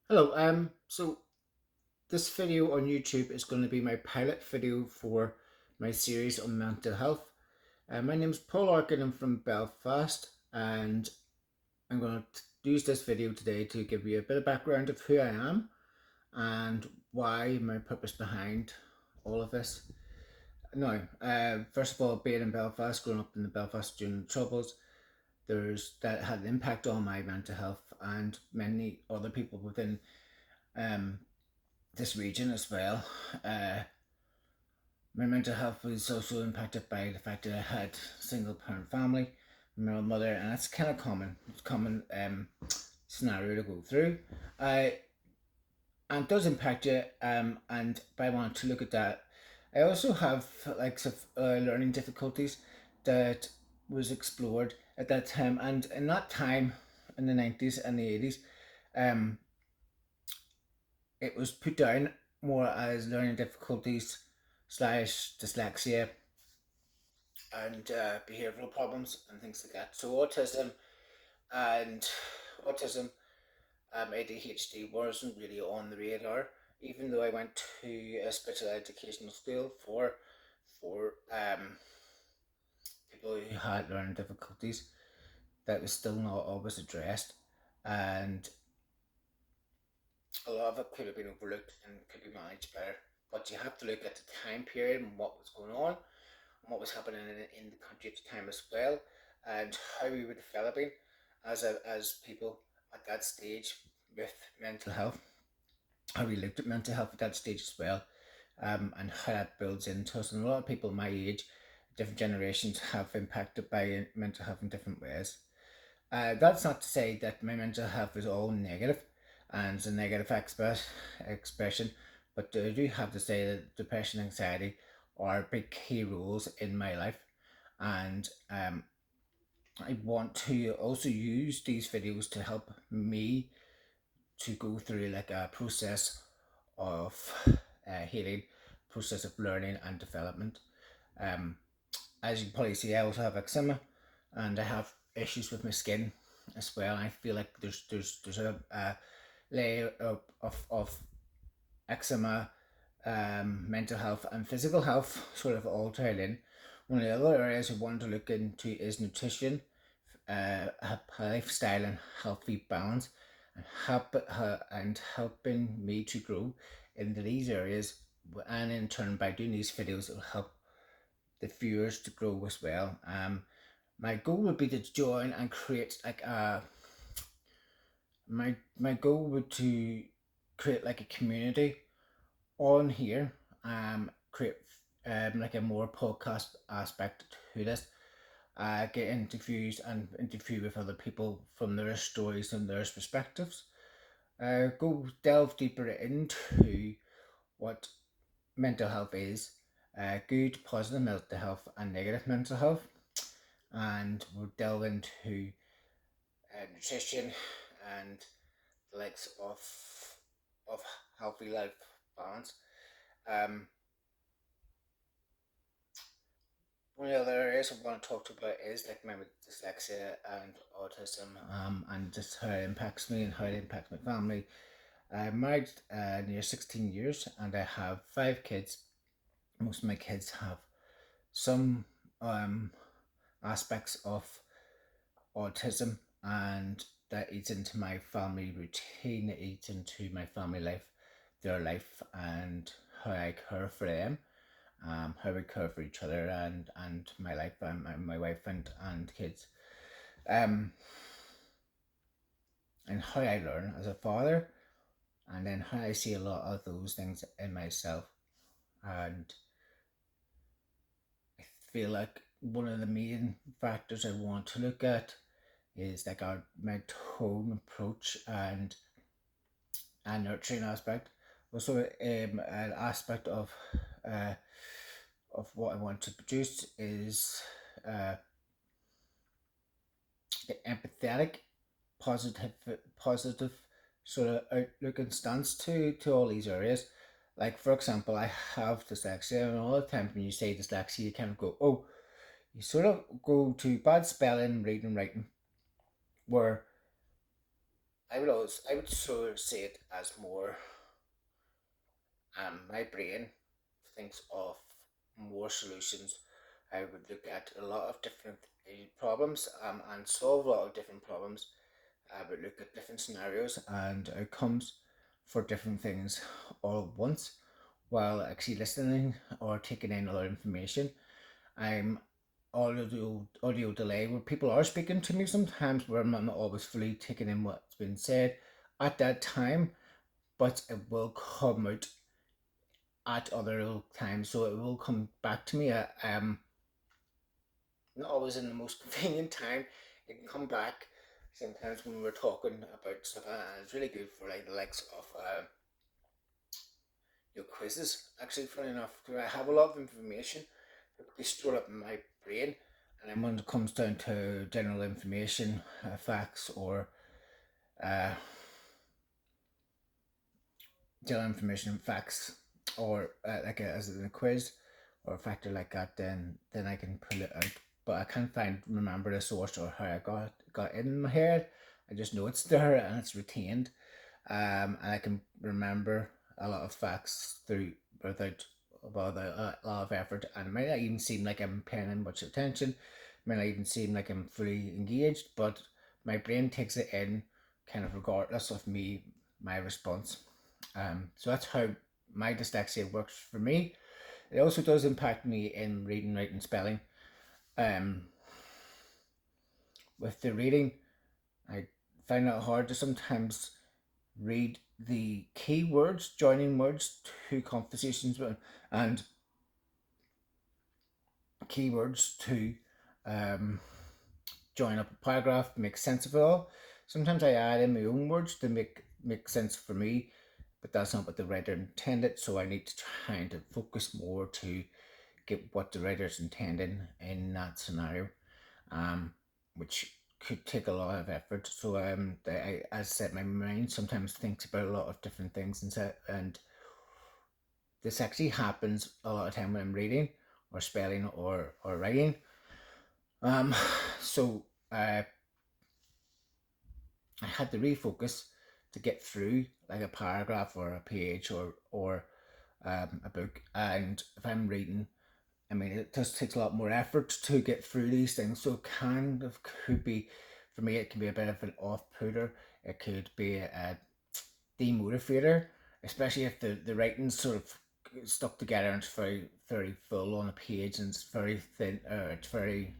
Hello, so this video on YouTube is going to be my pilot video for my series on mental health. My name is Paul Arkin, I'm from Belfast, and I'm going to use this video today to give you a bit of background of who I am and why my purpose behind all of this. Now, first of all, being in Belfast, growing up in the Belfast during the Troubles, that had an impact on my mental health and many other people within um, this region as well. Uh, my mental health was also impacted by the fact that I had a single parent family, my mother, and that's kind of common. It's a common scenario to go through. Uh, and it does impact you. And I want to look at that. I also have like some learning difficulties that was explored at that time, and in that time, in the 90s and the 80s, um, it was put down more as learning difficulties slash dyslexia and behavioral problems and things like that. So and autism, ADHD wasn't really on the radar, even though I went to a special educational school for people who had learning difficulties. That was still not always addressed, and a lot of it could have been overlooked and could be managed better. But you have to look at the time period and what was going on and what was happening in the country at the time as well, and how we were developing as people at that stage with mental health, how we looked at mental health at that stage as well, and how that builds into us. And a lot of people my age, different generations, have impacted by mental health in different ways. That's not to say that my mental health is all negative and it's a negative expression, but I do have to say that depression and anxiety are big key roles in my life. And I want to also use these videos to help me to go through like a process of healing, process of learning and development. Um, as you can probably see, I also have eczema, and I have issues with my skin as well. I feel like there's a layer of eczema, mental health, and physical health sort of all tied in. One of the other areas I want to look into is nutrition, lifestyle, and healthy balance, and helping me to grow into these areas. And in turn, by doing these videos, it'll help the viewers to grow as well. My goal would be to join and create like a my goal would to create like a community on here. Create like a more podcast aspect to this. Get interviews and interview with other people from their stories and their perspectives. Go delve deeper into what mental health is, good, positive mental health, and negative mental health, and we'll delve into nutrition and the likes of healthy life balance. Um, One of the other areas I want to talk about is like my dyslexia and autism, and just how it impacts me and how it impacts my family. I'm married near 16 years and I have 5 kids. Most of my kids have some aspects of autism, and that eats into my family routine, it eats into my family life, their life, and how I care for them, how we care for each other, and my life, and my wife and kids, um, and how I learn as a father, and then how I see a lot of those things in myself. And I feel like one of the main factors I want to look at is like my tone approach and nurturing aspect. Also, an aspect uh, of what I want to produce is uh, empathetic, positive, positive sort of outlook and stance to all these areas. Like for example, I have dyslexia, and all the time when you say dyslexia, you kind of go, oh, you sort of go to bad spelling, reading, writing, where I would sort of see it as more, my brain thinks of more solutions. I would look at a lot of different problems, and solve a lot of different problems. I would look at different scenarios and outcomes for different things all at once while actually listening or taking in other information. I'm audio delay where people are speaking to me sometimes where I'm not always fully taking in what's been said at that time, but it will come out at other times, so it will come back to me. Not always in the most convenient time. It can come back sometimes when we're talking about stuff, and it's really good for like the likes of your quizzes. Actually, funny enough, because I have a lot of information that could be stored up in my brain, and then when it comes down to general information, facts, or uh, general information, facts, or as in a quiz or a factor like that, then I can pull it out. But I can't remember the source or how I got in my head. I just know it's there and it's retained. And I can remember a lot of facts through without a lot of effort, and it might not even seem like I'm paying in much attention. It might not even seem like I'm fully engaged, but my brain takes it in, kind of regardless of my response. So that's how my dyslexia works for me. It also does impact me in reading, writing, spelling. Um, with the reading, I find it hard to sometimes read the keywords, joining words to conversations and keywords to um, join up a paragraph, make sense of it all. Sometimes I add in my own words to make sense for me, but that's not what the writer intended. So I need to try to focus more to get what the writer's intending in that scenario, um, which could take a lot of effort. So as I said, my mind sometimes thinks about a lot of different things, and this actually happens a lot of time when I'm reading or spelling or writing. Um, so I had to refocus to get through like a paragraph or a page or a book. And if I'm reading, I mean, it just takes a lot more effort to get through these things. So it kind of could be, for me, it can be a bit of an off putter. It could be a demotivator, especially if the writing's sort of stuck together and it's very full on a page and it's very thin. It's very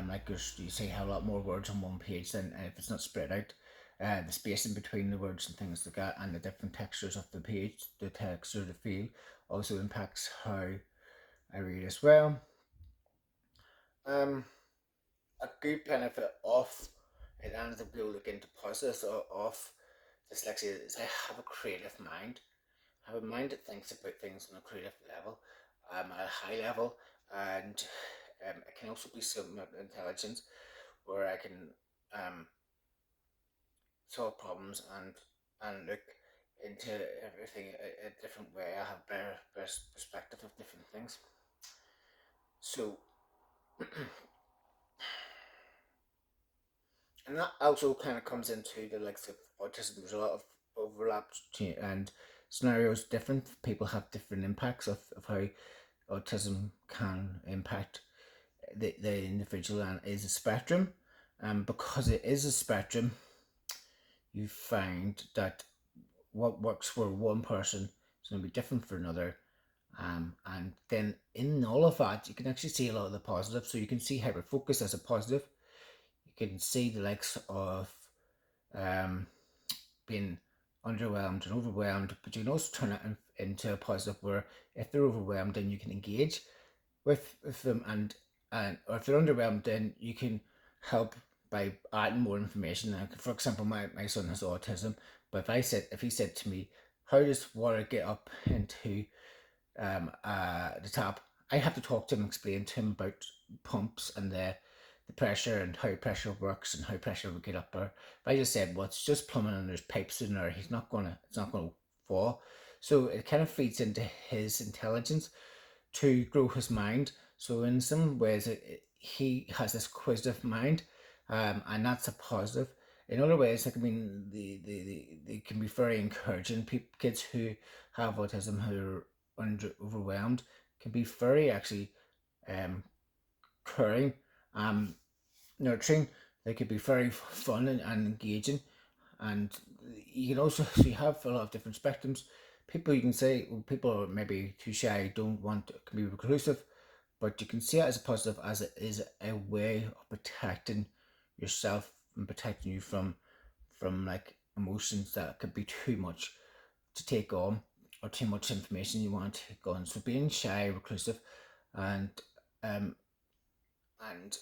like you say, have a lot more words on one page than if it's not spread out. The spacing between the words and things like that, and the different textures of the page, the text or the feel, also impacts how I read as well. Um, a good benefit of it, and to go look into positives of dyslexia, is I have a creative mind. I have a mind that thinks about things on a creative level, at a high level, and it can also be some intelligence where I can um, solve problems and look into everything a different way. I have better perspective of different things. So, and that also kind of comes into the likes of autism. There's a lot of overlap and scenarios different. People have different impacts of how autism can impact the individual, and is a spectrum. Because it is a spectrum, you find that what works for one person is going to be different for another. And then in all of that, you can actually see a lot of the positives. So you can see hyperfocus as a positive. You can see the likes of um, being underwhelmed and overwhelmed, but you can also turn it into a positive where if they're overwhelmed, then you can engage with them, and or if they're underwhelmed, then you can help by adding more information. Like for example, my son has autism, but if he said to me, how does water get up into the tap, I have to talk to him, explain to him about pumps and the pressure and how pressure works and how pressure will get up there. If I just said, well, it's just plumbing and there's pipes in there, it's not gonna fall. So it kind of feeds into his intelligence to grow his mind. So in some ways, he has this inquisitive mind, and that's a positive. In other ways, like I mean, they can be very encouraging. Kids who have autism who are overwhelmed can be very actually um, caring, um, nurturing. They could be very fun and engaging, and you can also so you have a lot of different spectrums. People you can say well, people are maybe too shy, don't want can be reclusive, but you can see it as a positive as it is a way of protecting yourself and protecting you from like emotions that could be too much to take on or too much information you want to take on. So being shy, reclusive, and um and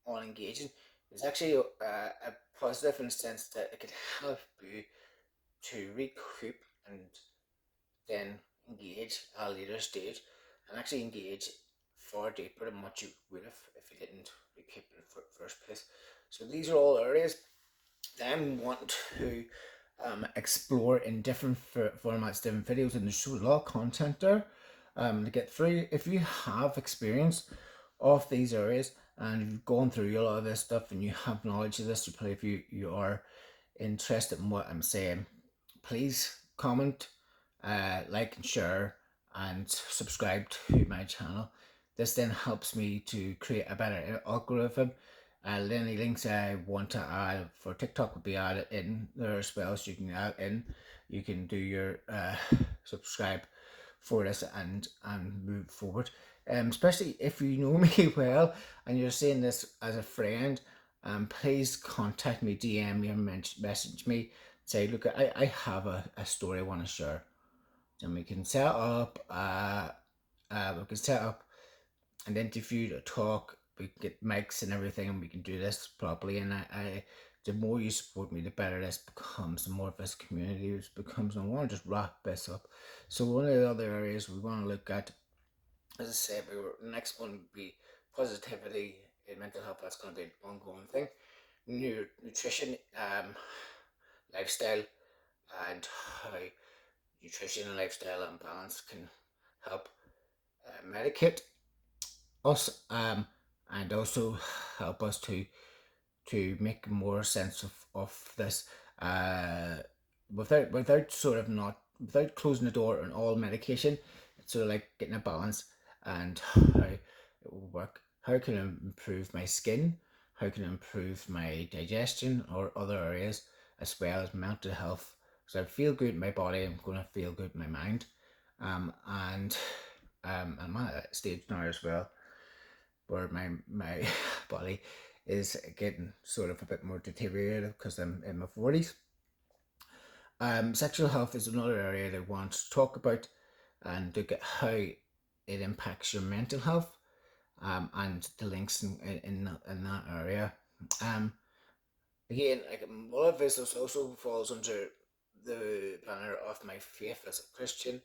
unengaging is actually a positive in the sense that it could help you to recoup and then engage at a later stage and actually engage far deeper than what you would have if you didn't recoup in the first place. So these are all areas that I want to explore in different formats, different videos, and there's a lot of content there to get through. If you have experience of these areas and you've gone through a lot of this stuff and you have knowledge of this, you probably if you are interested in what I'm saying, please comment, like and share, and subscribe to my channel. This then helps me to create a better algorithm. Any links I want to add for TikTok will be added in there as well, so you can add in. You can do your subscribe for this and move forward. Especially if you know me well and you're seeing this as a friend, please contact me, DM me, or message me. Say, look, I have a story I want to share. And we can set up an interview, a talk. We can get mics and everything, and we can do this properly. And the more you support me, the better this becomes. The more of this community becomes. And I want to just wrap this up. So one of the other areas we want to look at, as I said, the next one would be positivity in mental health. That's going to be an ongoing thing. Nutrition, lifestyle, and how nutrition and lifestyle and balance can help medicate us, and also help us to make more sense of this, uh, without sort of not without closing the door on all medication. It's sort of like getting a balance and how it will work. How can I improve my skin? How can I improve my digestion or other areas as well as mental health? So I feel good in my body, I'm going to feel good in my mind. And I'm at a stage now as well where my body is getting sort of a bit more deteriorated because I'm in my 40s. Sexual health is another area that I want to talk about and look at how it impacts your mental health, and the links in that area. Um, Again, like all of this also falls under the banner of my faith as a Christian.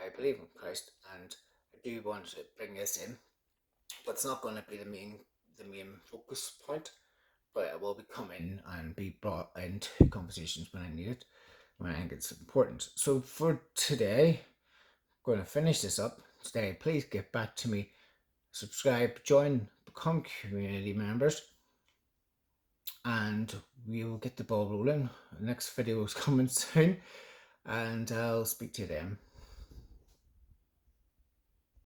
I believe in Christ, and I do want to bring this in, but it's not going to be the main focus point. But it will be coming and be brought into conversations when I need it, when I think it's important. So for today, I'm going to finish this up today. Please get back to me, subscribe, join, become community members, and we will get the ball rolling. The next video is coming soon, and I'll speak to you then.